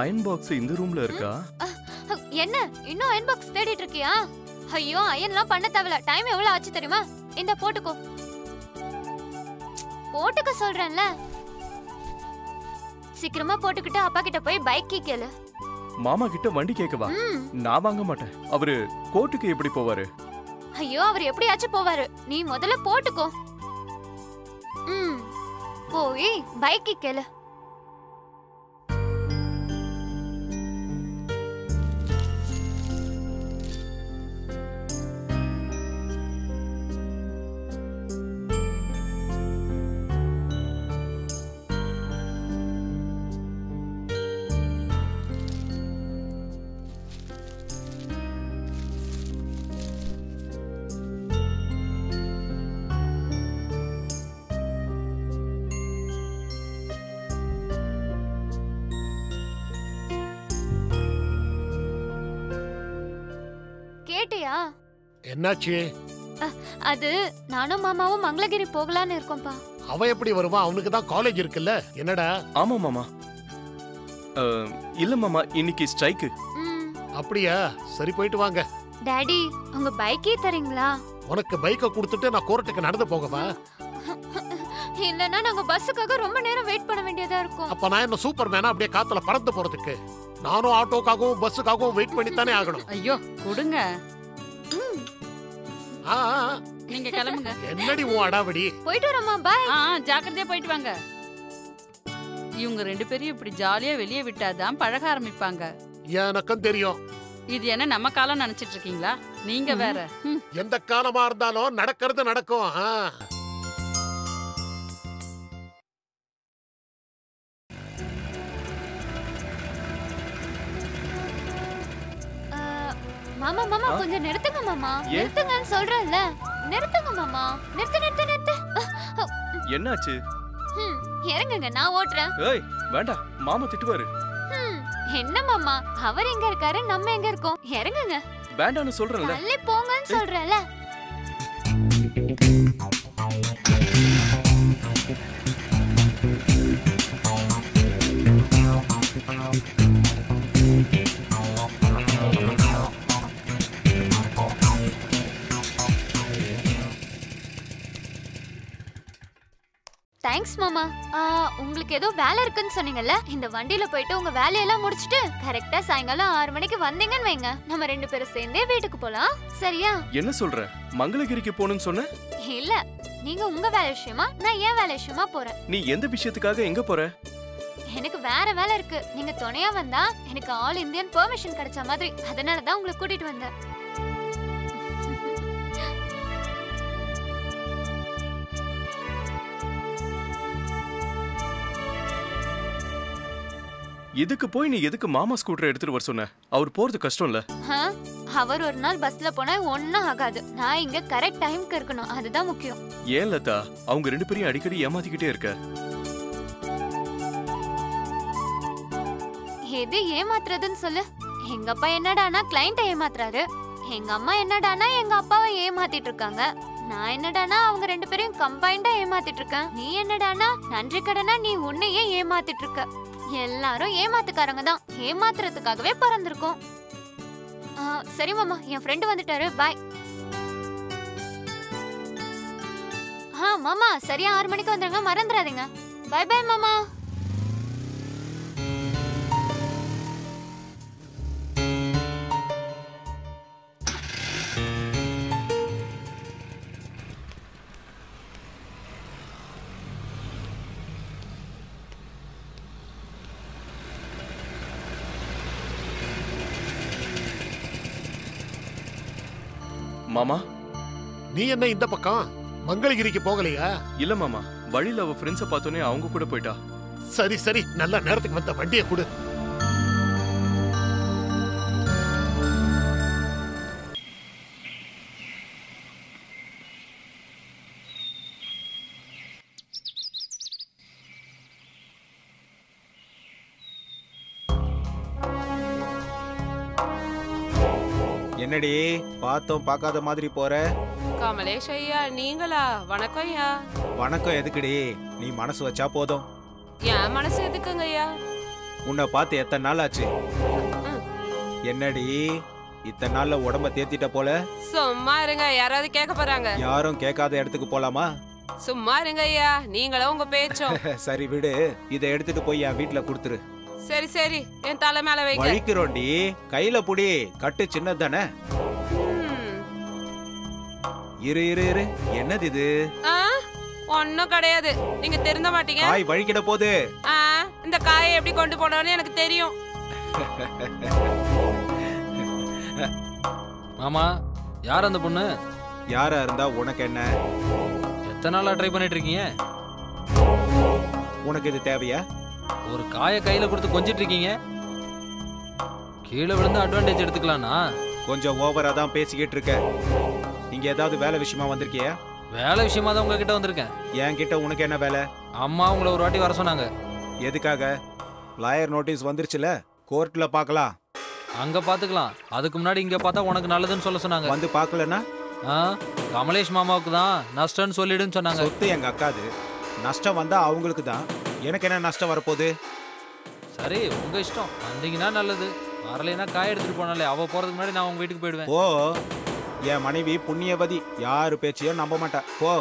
Iron box இந்த ரூம்ல இருக்கா? என்ன இன்னும் அயன் பாக்ஸ் தேடிட்டு இருக்கியா? ஐயோ அயன்லாம் பண்ண தேவல. டைம் எவ்வளவு ஆச்சு தெரியுமா? இந்த போட்டுக்கோ. போட்டுக்க சொல்றேன்ல. சீக்கிரமா போட்டுக்கிட்டு அப்பா கிட்ட போய் பைக் கீ கேளு. மாமா கிட்ட வண்டி கேட்கவா? நான் வாங்க மாட்டேன். அவரு கோர்ட்டுக்கு எப்படி போவாரு? ஐயோ அவர் எப்படியாச்சும் போவாரு. நீ முதல்ல போட்டுக்கோ. போய் பைக் கீ கேளு. கேட்டியா? என்னாச்சு? அது நானும் மாமாவும் மங்களகிரி போகலான்னு இருக்கோம்பா. அவன் எப்படி வருவான்? அவனுக்கு தான் காலேஜ் இருக்குல்ல. என்னடா? ஆமா மாமா. இல்ல மாமா, இன்னைக்கு ஸ்ட்ரைக். அப்படியா? சரி போயிட்டு வாங்க. டாடி உங்க பைக்கே தரீங்களா? உனக்கு பைக்கை கொடுத்துட்டு நான் கோர்ட்டுக்கு நடந்து போகவா? இல்லன்னா நாங்க பஸ்ஸுக்காக ரொம்ப நேரம் வெயிட் பண்ண வேண்டியதா இருக்கும். அப்ப நான் என்ன சூப்பர்மேனா அப்படியே காத்துல பறந்து போறதுக்கு? நானும் ஆட்டோக்காகவும் பஸ்ஸுக்காகவும் வெயிட் பண்ணி தானே ஆகணும். ஐயோ கொடுங்க. நீங்க கிளம்புங்க. என்னடி உன் அடாவடி? போயிட்டு வரமா. பை. ஜாக்கிரதையா போயிட்டு வாங்க. இவங்க ரெண்டு பேரும் இப்படி ஜாலியா வெளியே விட்டாதான் பழக ஆரம்பிப்பாங்க. எனக்கும் தெரியும். இது என்ன நம்ம காலம் நினைச்சிட்டு இருக்கீங்களா? நீங்க வேற. எந்த காலமா இருந்தாலும் நடக்கிறது நடக்கும். மாமா மாமா கொஞ்சம் நிறுத்துங்க மாமா. நிறுத்துங்கன்னு சொல்றேன்ல. நிறுத்துங்க மாமா. நிறுத்து நிறுத்து நிறுத்து. என்னாச்சு? இறங்குங்க, நான் ஓட்டுறேன். ஏய் வேண்டாம், மாமா திட்டுவாரு. என்ன மாமா, அவர் எங்க இருக்காரு, நம்ம எங்க இருக்கோம்? இறங்குங்க. வேண்டாம்னு சொல்றேன்ல. தள்ளி போங்கன்னு சொல்றேன்ல. தேங்க்ஸ் மாமா. உங்களுக்கு ஏதோ வேலை இருக்குன்னு சொன்னீங்கல்ல, இந்த வண்டியில போயிட்டு உங்க வேலையெல்லாம் முடிச்சிட்டு கரெக்டா சாயங்காலம் 6 மணிக்கு வந்தீங்கன்னு வைங்க, நம்ம 2 பேரும் சேர்ந்தே வீட்டுக்கு போலாம். சரியா? என்ன சொல்ற? மங்களகிரிக்கு போகணும்னு சொன்ன? இல்ல, நீங்க உங்க வேலை விஷயமா, நான் ஏன் வேலை விஷயமா போறேன். நீ எந்த விஷயத்துக்காக எங்க போற? எனக்கு வேற வேலை இருக்கு. நீங்க துணையா வந்தா எனக்கு ஆல் இந்தியன் பெர்மிஷன் கிடைச்ச மாதிரி. அதனாலதான் உங்களை கூட்டிட்டு வந்தேன். இதுக்கு போய் நீ எதுக்கு மாமா ஸ்கூட்டர் எடுத்துட்டு வர சொன்ன? அவர் போறது கஷ்டம் இல்ல? அவர் ஒரு நாள் பஸ்ல போனா ஒண்ணும் ஆகாது. நான் இங்க கரெக்ட் டைம்க்கு இருக்கணும், அதுதான் முக்கியம். ஏன் லதா, அவங்க 2 பேரையும் அடிக்கடி ஏமாத்திக்கிட்டே இருக்க? எது ஏமாத்துறதுன்னு சொல்லு. எங்க அப்பா என்னடானா கிளைண்ட்டை ஏமாத்துறாரு. எங்க அம்மா என்னடானா எங்க அப்பாவை ஏமாத்திட்டு இருக்காங்க. நான் என்னடானா அவங்க 2 பேரையும் கம்பைண்டா ஏமாத்திட்டு இருக்கேன். நீ என்னடானா நன்றி கடனா நீ உன்னையே ஏமாத்திட்டு இருக்க. எல்லாரும் ஏமாத்துக்காரங்க தான். ஏமாத்துறதுக்காகவே பிறந்திருக்கோம். சரி மாமா, என் ஃப்ரெண்டு வந்துட்டாரு. பாய். மாமா சரியா 6 மணிக்கு வந்துருங்க, மறந்துடாதீங்க. பாய் பாய் மாமா. மாமா, நீ என்ன இந்த பக்கம்? மங்களகிரிக்கு போகலையா? இல்ல மாமா, வழியில அவ ஃப்ரெண்ட்ஸை பார்த்தோன்னே அவங்க கூட போயிட்டா. சரி சரி, நல்ல நேரத்துக்கு வந்த, வண்டியை கொடு. என்னடி பார்த்தோம் பார்க்காத மாதிரி போற? கமலேஷ் ஐயா நீங்களா? வணக்கம் ஐயா. வணக்கம் எதுக்குடி? நீ மனசு வச்சா போதும். என் மனசு எதுக்குங்க ஐயா? உன்னை பார்த்து எத்தனை நாள் ஆச்சு? என்னடி இத்தனை நாள்ல உடம்ப தேத்திட்ட போல? சும்மா இருங்க, யாராவது கேட்க போறாங்க. யாரும் கேட்காத இடத்துக்கு போலாமா? சும்மா இருங்க ஐயா, நீங்களும் உங்க பேச்சும். சரி விடு, இதை எடுத்துட்டு போய் என் வீட்டுல கொடுத்துரு. சரி சரி, என் தலை மேல வைங்க. வழிக்கிறோண்டி, கையில புடி, கட்டு சின்னதானே. இரு இரு இரு, என்னது இது? ஒன்னும் கிடையாது, நீங்க திருந்த மாட்டீங்க. காய் வழிக்கிட போது. இந்த காயை எப்படி கொண்டு போனோம்னு எனக்கு தெரியும். மாமா, யார் அந்த பொண்ணு? யாரா இருந்தா உனக்கு என்ன? எத்தனை நாளா ட்ரை பண்ணிட்டு இருக்கீங்க? உனக்கு இது தேவையா? ஒரு காயை கையில கொடுத்து கொஞ்சிட்டு இருக்கீங்க. கீழே விழுந்து அட்வான்டேஜ் எடுத்துக்கலாம்னா? கொஞ்சம் ஓவரா தான் பேசிக்கிட்டு இருக்க. இங்க ஏதாவது வேலை விஷயமா வந்திருக்கியா? வேலை விஷயமா தான் உங்ககிட்ட வந்திருக்கேன். என்கிட்ட உனக்கு என்ன வேலை? அம்மா உங்களை ஒரு வாட்டி வர சொன்னாங்க. எதுக்காக? லாயர் நோட்டீஸ் வந்துருச்சுல, கோர்ட்ல பார்க்கலாம். அங்க பாத்துக்கலாம், அதுக்கு முன்னாடி இங்க பார்த்தா உனக்கு நல்லதுன்னு சொல்ல சொன்னாங்க. வந்து பார்க்கலன்னா கமலேஷ் மாமாவுக்கு தான் நஷ்டம்னு சொல்லிடுன்னு சொன்னாங்க. சொத்து எங்க அக்காது, நஷ்டம் வந்தா அவங்களுக்கு தான். எனக்கு என்ன நஷ்டம் வரப்போகுது? சரி, உங்க இஷ்டம். வந்தீங்கன்னா நல்லது, வரலைன்னா காய் எடுத்துட்டு போனாலே. அவ போறதுக்கு முன்னாடி நான் உங்க வீட்டுக்கு போயிடுவேன். ஓ, என் மனைவி புண்ணியவதி, யாரு பேச்சையும் நம்ப மாட்டா. போ.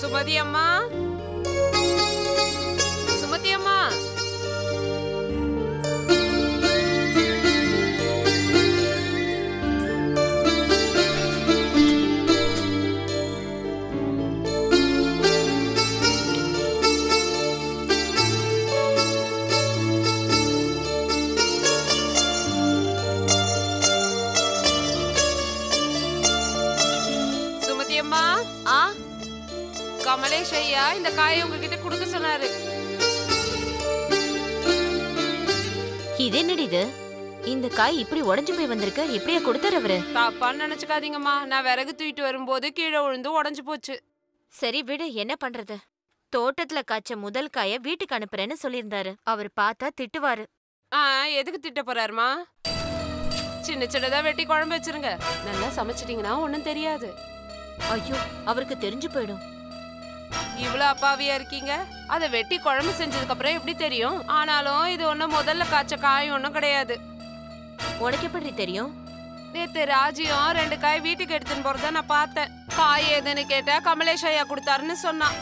சுமதி அம்மா, சுமதி அம்மா. சுமதி அம்மா. கமலேஷ் ஐயா இந்த காயை உங்ககிட்ட கொடுக்க சொன்னாரு. இது என்னடி இது? இந்த காய் இப்படி உடைஞ்சு போய் வந்திருக்கு, இப்படியே கொடுத்தாரு அவரு? தப்பான்னு நினைச்சுக்காதீங்கம்மா, நான் விறகு தூக்கிட்டு வரும்போது கீழே விழுந்து உடைஞ்சு போச்சு. சரி விடு, என்ன பண்றது? தோட்டத்துல காய்ச்ச முதல் காய வீட்டுக்கு அனுப்புறேன்னு சொல்லியிருந்தாரு. அவர் பார்த்தா திட்டுவாரு. எதுக்கு திட்ட போறாருமா? சின்ன சின்னதா வெட்டி குழம்பு வச்சிருங்க, நல்லா சமைச்சிட்டீங்கன்னா ஒன்னும் தெரியாது. ஐயோ, அவருக்கு தெரிஞ்சு போயிடும். இவ்வளவு அப்பாவியா இருக்கீங்க. அதை வெட்டி குழம்பு செஞ்சதுக்கு அப்புறம் எப்படி தெரியும்? ஆனாலும் இது ஒண்ணும் முதல்ல காய்ச்ச காய் ஒண்ணும் கிடையாது. உனக்கு எப்படி தெரியும்? நேத்து ராஜியும் 2 காய் வீட்டுக்கு எடுத்துன்னு போறத நான் பார்த்தேன். காய் எதுன்னு கேட்டா கமலேஷ் ஐயா கொடுத்தாருன்னு சொன்னான்.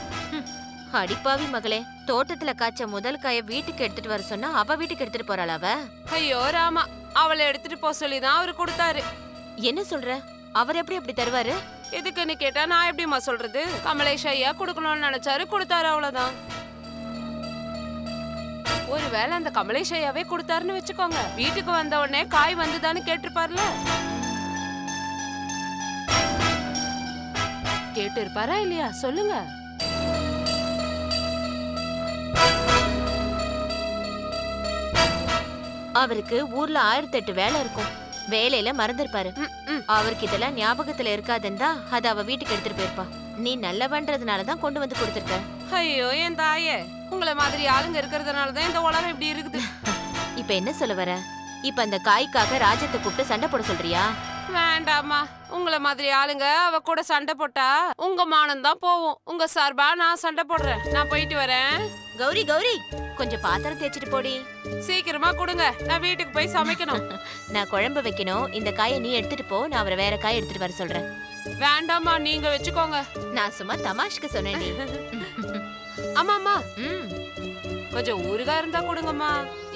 அடிப்பாவி மகளே, தோட்டத்துல காய்ச்ச முதல் காய வீட்டுக்கு எடுத்துட்டு வர சொன்னா அவ வீட்டுக்கு எடுத்துட்டு போறாள அவ? ஐயோ ராமா, அவளை எடுத்துட்டு போக சொல்லிதான் அவரு கொடுத்தாரு. என்ன சொல்ற? அவர் எப்படி அப்படி தருவாரு? எதுக்குன்னு கேட்டா நான் எப்படிமா சொல்றது? கமலேஷ் ஐயா கொடுக்கணும்னு நினைச்சாரு, கொடுத்தாரு, அவ்வளவுதான். ஒருவேளை அந்த கமலேஷ் ஐயாவே கொடுத்தாருன்னு வச்சுக்கோங்க, வீட்டுக்கு வந்த உடனே காய் வந்துதான்னு கேட்டிருப்பார்ல. கேட்டு இருப்பாரா இல்லையா சொல்லுங்க. அவருக்கு ஊர்ல 1008 வேலை இருக்கும், வேலையில மறந்துருப்பாரு. அவருக்கு இதெல்லாம் ஞாபகத்துல இருக்காதுன்னா அது அவ வீட்டுக்கு எடுத்துட்டு போயிருப்பா. நீ நல்லவன்றதுனாலதான் கொண்டு வந்து கொடுத்துருக்க. ஐயோ என் தாயே, உங்களை மாதிரி ஆளுங்க இருக்கிறதுனாலதான் இந்த உலகம் இப்படி இருக்குது. இப்ப என்ன சொல்ல வர? இப்ப அந்த காய்க்காக ராஜத்தை கூப்பிட்டு சண்டை போட சொல்றியா? வேண்டாமா, உங்களை மாதிரி ஆளுங்க அவ கூட சண்டை போட்டா உங்க மானம் தான் போவும். உங்க சார்பா நான் சண்டை போடுறேன். நான் போயிட்டு வரேன். கௌரி கௌரி, கொஞ்சம் பாத்திரம் தேய்ச்சிட்டு போடி. சீக்கிரமா கொடுங்க, நான் வீட்டுக்கு போய் சமைக்கணும். நான் குழம்பு வைக்கணும். இந்த காயை நீ எடுத்துட்டு போ, நான் அவரை வேற காய் எடுத்துட்டு வர சொல்றேன். வேண்டாமா, நீங்க வச்சுக்கோங்க. நான் சும்மா தமாஷ்க்கு சொன்னேன். ஆமாமா, கொஞ்சம் ஊறுகாய் இருந்தா கொடுங்கம்மா.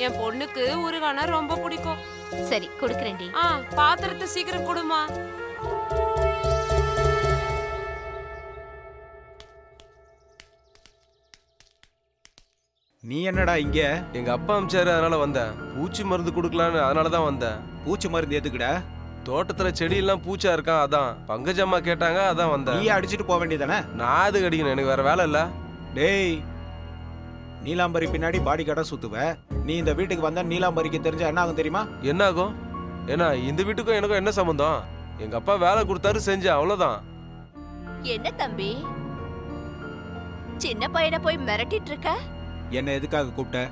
என் பொண்ணுக்கு ஊறுகாய்னா ரொம்ப பிடிக்கும். சரி கொடுக்குறேன்டி. பாத்திரத்தை சீக்கிரம் கொடுமா. நீ என்னடா இங்க? எங்க அப்பா அமிச்சாரு, அதனால வந்தேன். பூச்சி மருந்து கொடுக்கலான்னு, அதனாலதான் வந்தேன். பூச்சி மருந்து எதுக்குடா? தோட்டத்துல செடி எல்லாம் பூச்சா இருக்கான், அதான். பங்கஜம்மா கேட்டாங்க, அதான் வந்தேன். நீ அடிச்சிட்டு போக வேண்டியதானே? நான் அதுக்கு அடிக்கணும், எனக்கு வேற வேலை இல்ல. டேய், நீலாம்பரி பின்னாடி பாடி கடை சுத்துவ. நீ இந்த வீட்டுக்கு வந்தா நீலாம்பரிக்கு தெரிஞ்சா என்ன ஆகும் தெரியுமா? என்ன ஆகும்? ஏன்னா இந்த வீட்டுக்கும் எனக்கும் என்ன சம்பந்தம்? எங்க அப்பா வேலை கொடுத்தாரு, செஞ்சேன், அவ்வளவுதான். என்ன தம்பி, சின்ன பையனை போய் மிரட்டிட்டு இருக்க? என்ன எதுக்காக கூப்பிட்ட?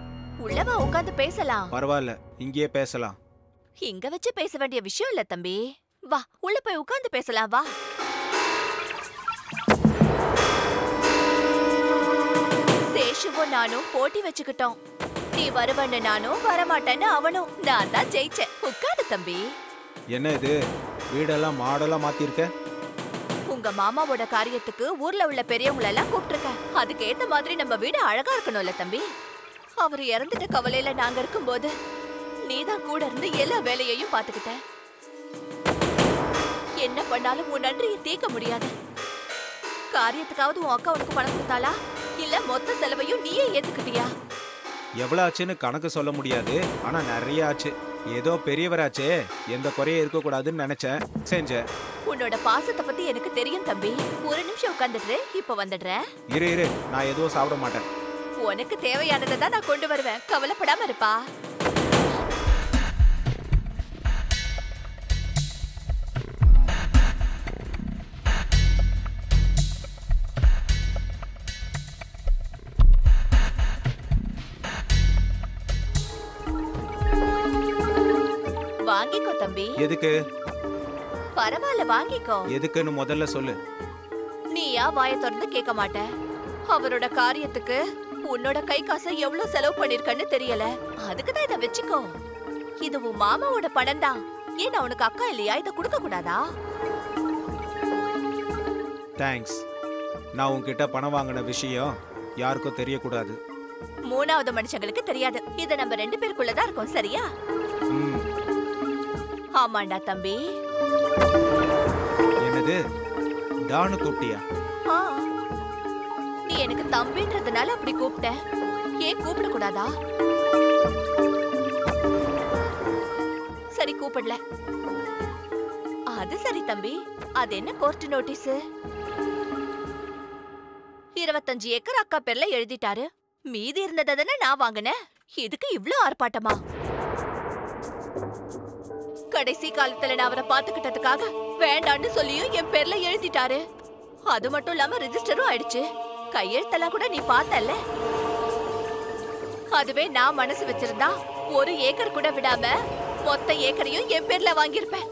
உள்ளவா உட்கார்ந்து பேசலாம். பரவாயில்ல, இங்கேயே பேசலாம். இங்க வச்சு பேச வேண்டிய விஷயம் இல்ல தம்பி. வா, உள்ள போய் உட்கார்ந்து பேசலாம் வா. சேஷுவும் நானும் போட்டி வச்சுக்கிட்டோம். நீ வருவன்னு நானும், வரமாட்டேன்னு அவனும். நான் தான் ஜெயிச்சேன். உட்காரு தம்பி. என்ன இது, வீடெல்லாம் மாடலா மாத்திருக்க? உங்க மாமாவோட காரியத்துக்கு ஊர்ல உள்ள பெரியவங்களெல்லாம் கூப்பிட்டுருக்க. அதுக்கு ஏத்த மாதிரி நம்ம வீடு அழகா இருக்கணும்ல தம்பி. அவர் இறந்துட்ட கவலையில நாங்க இருக்கும்போது நீதான் கூட இருந்து எல்லா வேலையையும் பாத்துக்கிட்ட. என்ன பண்ணாலும் உன் நன்றியை தீர்க்க முடியாது. காரியத்துக்காவது உன் அக்கா உனக்கு பணம் கொடுத்தாளா, இல்ல மொத்த செலவையும் நீயே ஏத்துக்கிட்டியா? எவ்வளவு ஆச்சுன்னு கணக்கு சொல்ல முடியாது, ஆனா நிறைய ஆச்சு. ஏதோ பெரியவராச்சே, எந்த குறையும் இருக்க கூடாதுன்னு நினைச்சேன், செஞ்சேன். உன்னோட பாசத்தை பத்தி எனக்கு தெரியும் தம்பி. ஒரு நிமிஷம் உட்கார்ந்துட்டு இப்ப வந்துடுறேன். இரு, நான் எதுவும் சாப்பிட மாட்டேன். உனக்கு தேவையானதை தான் நான் கொண்டு வருவேன், கவலைப்படாம இருப்பா. வாங்கிக்கோ தம்பி. எதுக்கு? பரவாயில்ல வாங்கிக்கோ. எதுக்குன்னு முதல்ல சொல்லு. நீயா வாயை திறந்து கேட்க மாட்ட. அவரோட காரியத்துக்கு உன்னோட கை காசை எவ்வளவு செலவு பண்ணிருக்கன்னு தெரியல, அதுக்குதான் இதை வச்சுக்கோ. இது உன் மாமாவோட பணம் தான். ஏன் அவனுக்கு அக்கா இல்லையா, இதை கொடுக்க கூடாதா? தேங்க்ஸ். நான் உன்கிட்ட பணம் வாங்கின விஷயம் யாருக்கும் தெரியக்கூடாது. மூணாவது மனுஷங்களுக்கு தெரியாது. இது நம்ம 2 பேருக்குள்ளதான் இருக்கும், சரியா? ஆமாண்டா தம்பி. என்னது, டானு கூப்பிட்டியா? நீ எனக்கு தம்பின்றதுனால அப்படி கூப்பிட்ட. ஏன் கூப்பிட கூடாதா? சரி கூப்பிடல. அது சரி தம்பி, அது என்ன கோர்ட் நோட்டீஸ்? 25 ஏக்கர் அக்கா பேர்ல எழுதிட்டாரு. மீதி இருந்ததை தானே நான் வாங்கினேன். இதுக்கு இவ்ளோ ஆர்ப்பாட்டமா? கடைசி காலத்துல நான் அவரை பாத்துக்கிட்டதுக்காக வேண்டான்னு சொல்லியும் என் பேர்ல எழுதிட்டாரு. அது மட்டும் இல்லாம ரெஜிஸ்டரும் ஆயிடுச்சு. கையெழுத்தெல்லாம் கூட நீ பார்த்தல்ல. அதுவே நான் மனசு வச்சிருந்தா 1 ஏக்கர் கூட விடாம மொத்த ஏக்கரையும் என் பேர்ல வாங்கியிருப்பேன்.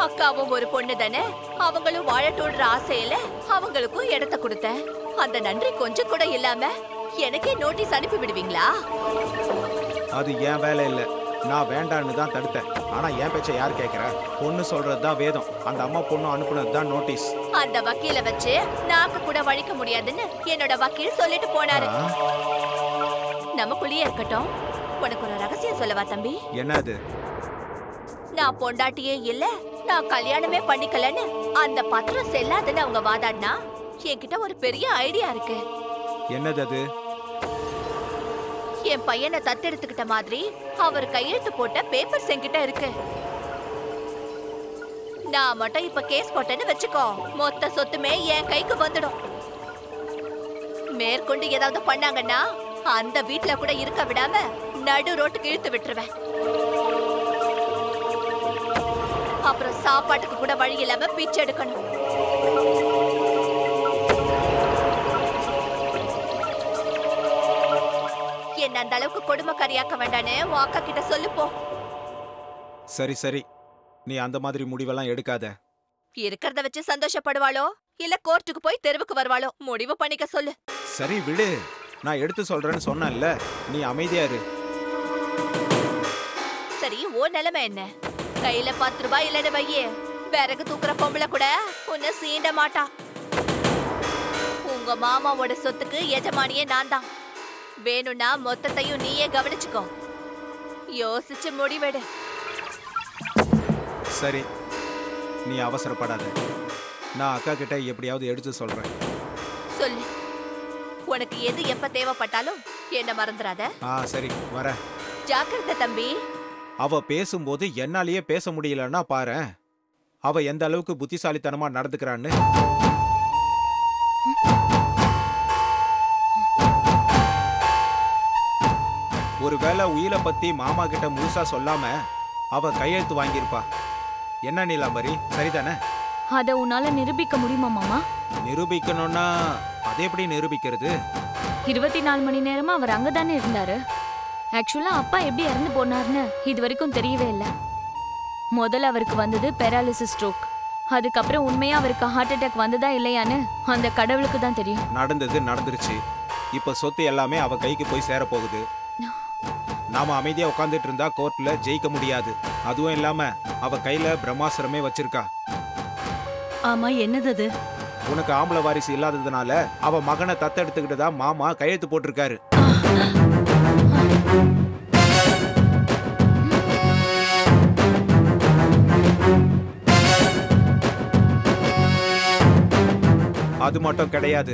அக்காவும் ஒரு பொண்ணு தானே, அவங்களும் வாழட்டோடுற ஆசையில அவங்களுக்கும் இடத்த கொடுத்தேன். அந்த நன்றி கொஞ்சம் கூட இல்லாம எனக்கே நோட்டீஸ் அனுப்பி விடுவீங்களா? அது என் வேலை இல்ல, நான் வேண்டான்னு தான் தடுத்தேன். ஆனா என் பேச்ச யார் கேக்குறா? பொண்ணு சொல்றதுதான் வேதம். அந்த அம்மா பொண்ணு அனுப்புனதுதான் நோட்டீஸ். அந்த வக்கீல வச்சு நாக்கு கூட வழிக்க முடியாதுன்னு என்னோட வக்கீல் சொல்லிட்டு போனாரு. நமக்குள்ளேயே இருக்கட்டும். உனக்கு ஒரு ரகசியம் சொல்லவா தம்பி? என்னது? நான் பொண்டாட்டியே இல்ல, நான் கல்யாணமே பண்ணிக்கலன்னு அந்த பத்திரம் செல்லாதுன்னு அவங்க வாதாடினா என்கிட்ட ஒரு பெரிய ஐடியா இருக்கு. என்னது அது? என் பையனை தத்தெடுத்துக்கிட்ட மாதிரி அவர் கையெழுத்து போட்ட பேப்பர்ஸ் என்கிட்ட இருக்கு. நான் மட்டும் இப்ப கேஸ் போட்டேன்னு வச்சுக்கோ, மொத்த சொத்துமே என் கைக்கு வந்துடும். மேற்கொண்டு ஏதாவது பண்ணாங்கன்னா அந்த வீட்ல கூட இருக்க விடாம நடு ரோட்டுக்கு இழுத்து விட்டுருவேன். அப்புறம் சாப்பாட்டுக்கு கூட வழி இல்லாம பிச்சை எடுக்கணும். என்ன அந்த அளவுக்கு கொடுமைக்காரியாக்க வேண்டானே உன் அக்கா கிட்ட சொல்லுப்போ. சரி சரி, நீ அந்த மாதிரி முடிவெல்லாம் எடுக்காத. இருக்கிறத வச்சு சந்தோஷப்படுவாளோ இல்ல கோர்ட்டுக்கு போய் தெருவுக்கு வருவாளோ முடிவு பண்ணிக்க சொல்லு. சரி விடு, நான் எடுத்து சொல்றேன்னு சொன்னேன்ல, நீ அமைதியா இரு. சரி, ஓ நிலைமை என்ன? கையில 10 ரூபாய் இல்லன்னு வையே, விறகு தூக்குற பொம்பளை கூட உன்னை சீண்ட மாட்டா. உங்க மாமாவோட சொத்துக்கு எஜமானியே நான் தான். வேணும்னா மொத்தத்தையும் நீயே கவனிச்சுக்கோ. யோசிச்சு முடிவெடு. சரி, நீ அவசரப்படாத. நான் அக்கா கிட்ட எப்படியாவது எடுத்து சொல்றேன். சொல்லு. உனக்கு எது எப்ப தேவைப்பட்டாலும் என்ன மறந்துடாத. சரி, வர. ஜாக்கிரதை தம்பி. அவ பேசும்போது என்னாலேயே பேச முடியலன்னா பாரு, அவ எந்த அளவுக்கு புத்திசாலித்தனமா நடந்துக்கிறான்னு. ஒருவேளை உயிரை பத்தி மாமா கிட்ட முழுசா சொல்லாம அவ கையெழுத்து வாங்கியிருப்பா. என்ன நீலாம்பரி, சரிதானே? அத உன்னால நிரூபிக்க முடியுமா மாமா? நிரூபிக்கணும்னா அதை எப்படி நிரூபிக்கிறது? 24 மணி நேரமா அவர் அங்கதானே இருந்தாரு. ஆக்சுவலா அப்பா எப்படி இறந்து போனார்னு இது வரைக்கும் தெரியவே இல்லை. முதல்ல அவருக்கு வந்தது பெராலிசிஸ் ஸ்ட்ரோக். அதுக்கப்புறம் உண்மையா அவருக்கு ஹார்ட் அட்டாக் வந்ததா இல்லையான்னு அந்த கடவுளுக்கு தான் தெரியும். நடந்தது நடந்துருச்சு. இப்ப சொத்து எல்லாமே அவ கைக்கு போய் சேர போகுது. நாம அமைதியா உட்காந்துட்டு இருந்தா கோர்ட்ல ஜெயிக்க முடியாது. அதுவும் இல்லாம அவ கையில பிரம்மாஸ்திரமே வச்சிருக்கா. ஆமா, என்னது அது? உனக்கு ஆம்பளை வாரிசு இல்லாததுனால அவ மகனை தத்தெடுத்துக்கிட்டதா மாமா கையெழுத்து போட்டிருக்காரு. அது மட்டும் கிடையாது,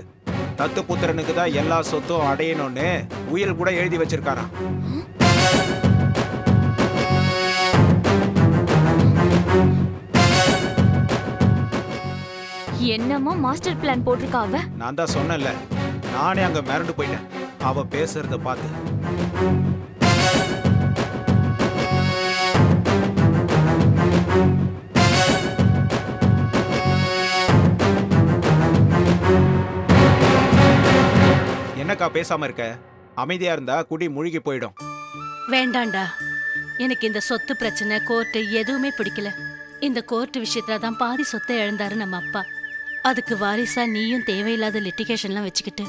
தத்து புத்திரனுக்கு தான் எல்லா சொத்தும் அடையணும்னு உயில் கூட எழுதி வச்சிருக்காராம். என்னமோ மாஸ்டர் பிளான் போட்டிருக்கா அவ. நான் தான் சொன்னேன்ல, நானே அங்க மிரண்டு போயிட்டேன் அவ பேசுறத பார்த்து. என்னக்கா பேசாம இருக்க? அமைதியா இருந்தா குடி முழுகி போயிடும். வேண்டாண்டா, எனக்கு இந்த சொத்து பிரச்சனை கோர்ட்டு எதுவுமே பிடிக்கல. இந்த கோர்ட்டு விஷயத்துல தான் பாதி சொத்தை இழந்தாரு நம்ம அப்பா. அதுக்கு வாரிசா நீயும் தேவையில்லாத லிட்டிகேஷன்லாம் வச்சுக்கிட்டு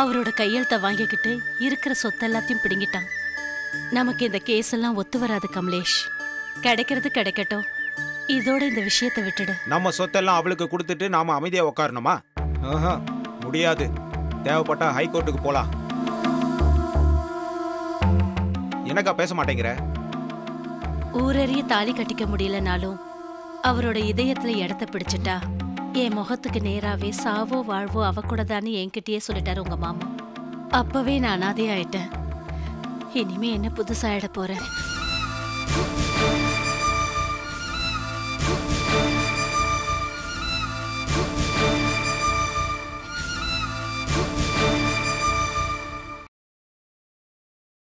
அவரோட கையெழுத்தை வாங்கிக்கிட்டு இருக்கிற சொத்து எல்லாத்தையும் பிடுங்கிட்டான். நமக்கு இந்த கேஸ் எல்லாம் ஒத்து வராது கமலேஷ். கிடைக்கிறது கிடைக்கட்டும், இதோட இந்த விஷயத்தை விட்டுடு. நம்ம சொத்தெல்லாம் அவளுக்கு கொடுத்துட்டு நாம அமைதியா உட்காரணுமா? முடியாது. தேவைப்பட்டா ஹைகோர்ட்டுக்கு போலாம். என்னக்கா பேச மாட்டேங்கிற? ஊரறிய தாலி கட்டிக்க முடியலனாலும் அவரோட இதயத்துல இடத்த பிடிச்சிட்டா என் முகத்துக்கு நேராவே சாவோ வாழ்வோ அவ கூட தானே என்கிட்டயே சொல்லிட்டாரு உங்க மாமா. அப்பவே நான் அனாதை ஆயிட்டேன். இனிமே என்ன புதுசாயிட போறேன்.